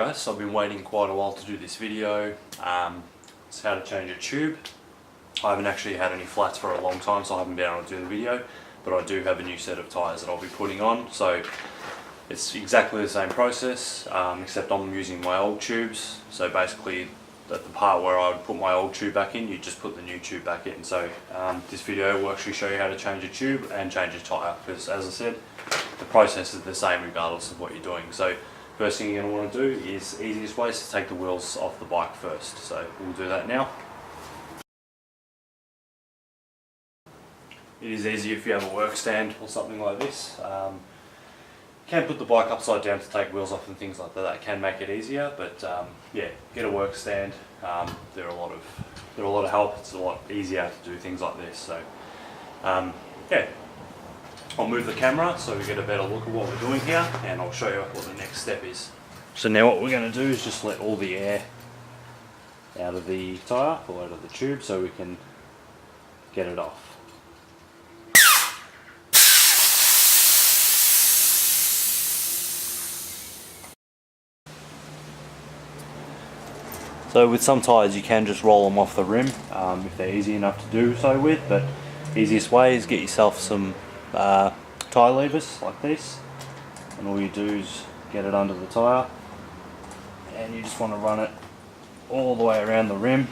guys, I've been waiting quite a while to do this video. It's how to change a tube. I haven't actually had any flats for a long time, so I haven't been able to do the video, but I do have a new set of tyres that I'll be putting on. So it's exactly the same process, except I'm using my old tubes. So basically at the part where I would put my old tube back in, you just put the new tube back in. So this video will actually show you how to change a tube and change a tyre, because as I said, the process is the same regardless of what you're doing. So first thing you're going to want to do is, easiest way is to take the wheels off the bike first. So we'll do that now. It is easy if you have a work stand or something like this. You can put the bike upside down to take wheels off and things like that. That can make it easier, but yeah, get a work stand. They're a lot of help. It's a lot easier to do things like this. So yeah, I'll move the camera so we get a better look at what we're doing here, and I'll show you what the next step is. So now what we're going to do is just let all the air out of the tyre or out of the tube so we can get it off. So with some tyres you can just roll them off the rim if they're easy enough to do so with, but easiest way is get yourself some tyre levers like this, and all you do is get it under the tyre and you just want to run it all the way around the rim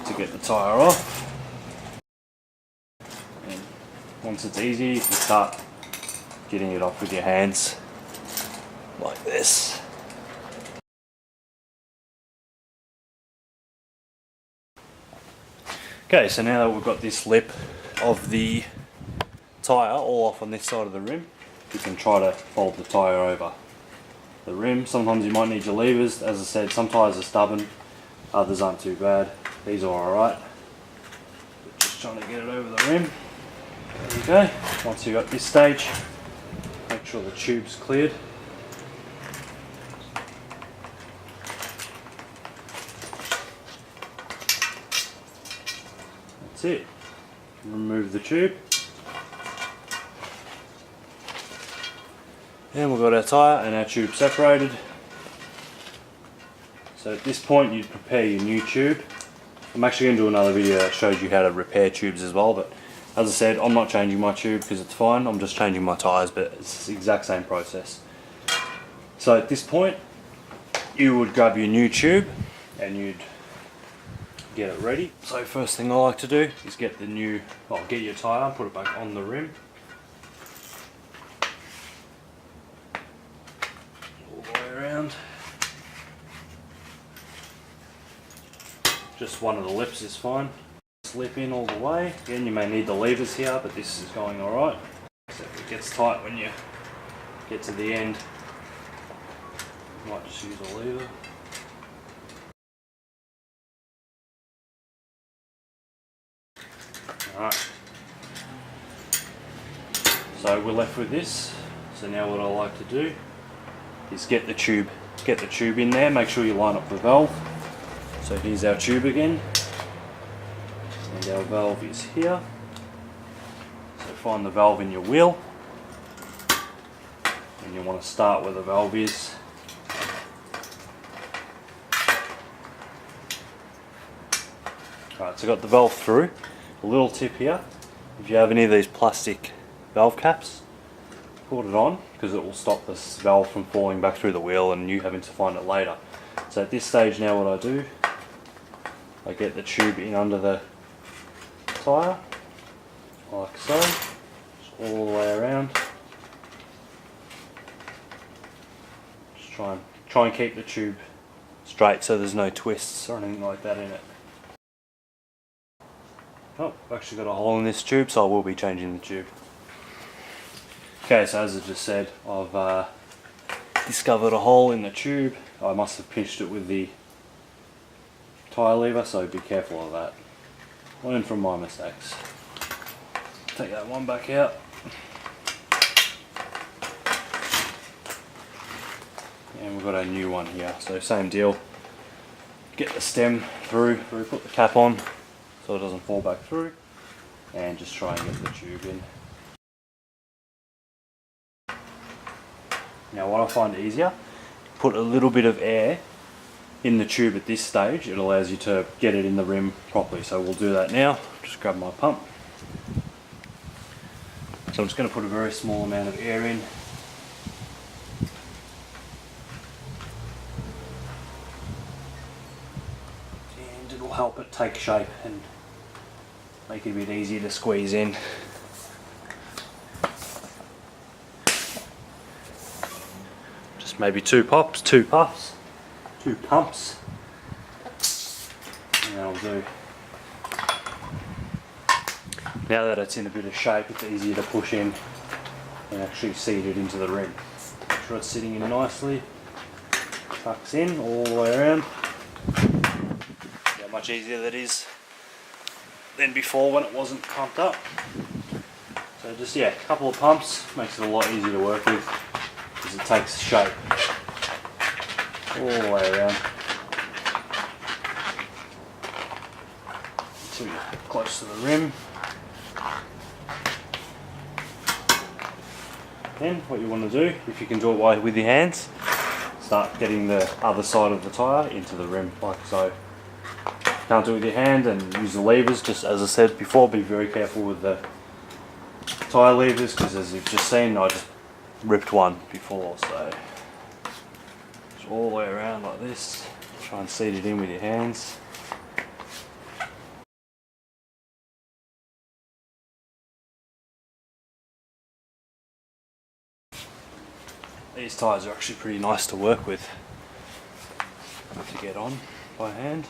to get the tyre off. And once it's easy, you can start getting it off with your hands like this. Okay, so now that we've got this lip of the tyre all off on this side of the rim, you can try to fold the tyre over the rim. Sometimes you might need your levers. As I said, some tyres are stubborn, others aren't too bad. These are alright. Just trying to get it over the rim. There you go. Once you've got this stage, make sure the tube's cleared. That's it. Remove the tube. And we've got our tyre and our tube separated. So at this point you'd prepare your new tube. I'm actually going to do another video that shows you how to repair tubes as well, but as I said, I'm not changing my tube because it's fine. I'm just changing my tyres, but it's the exact same process. So at this point you would grab your new tube and you'd get it ready. So first thing I like to do is get get your tyre, put it back on the rim. All the way around. Just one of the lips is fine. Slip in all the way. Again, you may need the levers here, but this is going alright. So if it gets tight when you get to the end, you might just use a lever. Alright, so we're left with this. So now what I like to do is get the tube in there. Make sure you line up the valve. So here's our tube again, and our valve is here. So find the valve in your wheel, and you want to start where the valve is. Alright, so I got the valve through. A little tip here, if you have any of these plastic valve caps, put it on, because it will stop this valve from falling back through the wheel and you having to find it later. So at this stage now what I do, I get the tube in under the tyre, like so, just all the way around. Just try and keep the tube straight so there's no twists or anything like that in it. Oh, I've actually got a hole in this tube, so I will be changing the tube. Okay, so as I just said, I've discovered a hole in the tube. I must have pinched it with the tyre lever, so be careful of that. Learn from my mistakes. Take that one back out. And we've got a new one here, so same deal. Get the stem through, put the cap on, so it doesn't fall back through, and just try and get the tube in. Now what I find easier, put a little bit of air in the tube at this stage. It allows you to get it in the rim properly. So we'll do that now. Just grab my pump. So I'm just going to put a very small amount of air in. And it'll help it take shape and make it a bit easier to squeeze in. Just maybe 2 pops, 2 puffs, 2 pumps. And that'll do. Now that it's in a bit of shape, it's easier to push in and actually seat it into the rim. Make sure it's sitting in nicely. Tucks in all the way around. See how much easier that is than before when it wasn't pumped up. So just, yeah, a couple of pumps makes it a lot easier to work with because it takes shape all the way around until you're close to the rim. Then what you want to do, if you can do it with your hands, start getting the other side of the tyre into the rim like so. Can't do it with your hand, and use the levers. Just as I said before, be very careful with the tyre levers because as you've just seen, I just ripped one before. So just all the way around like this. Try and seat it in with your hands. These tyres are actually pretty nice to work with, to get on by hand.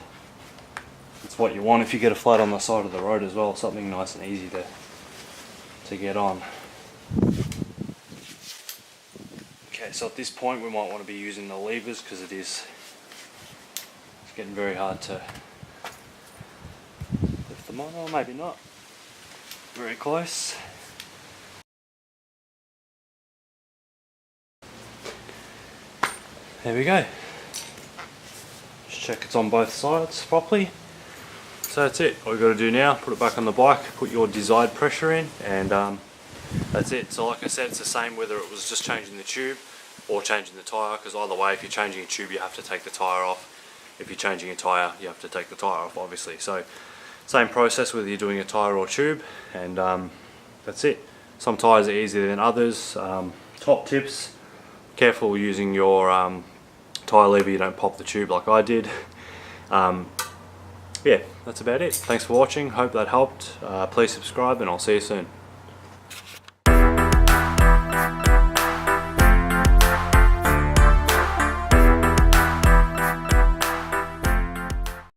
It's what you want if you get a flat on the side of the road as well, something nice and easy to get on. Okay, so at this point we might want to be using the levers because it's getting very hard to lift them on, or maybe not. Very close. There we go. Just check it's on both sides properly. So that's it. All you've got to do now, put it back on the bike, put your desired pressure in, and that's it. So like I said, it's the same whether it was just changing the tube or changing the tyre, because either way, if you're changing a tube, you have to take the tyre off. If you're changing a tyre, you have to take the tyre off, obviously. So same process whether you're doing a tyre or tube, and that's it. Some tyres are easier than others. Top tips, careful using your tyre lever, you don't pop the tube like I did. Yeah, that's about it. Thanks for watching, hope that helped. Please subscribe and I'll see you soon.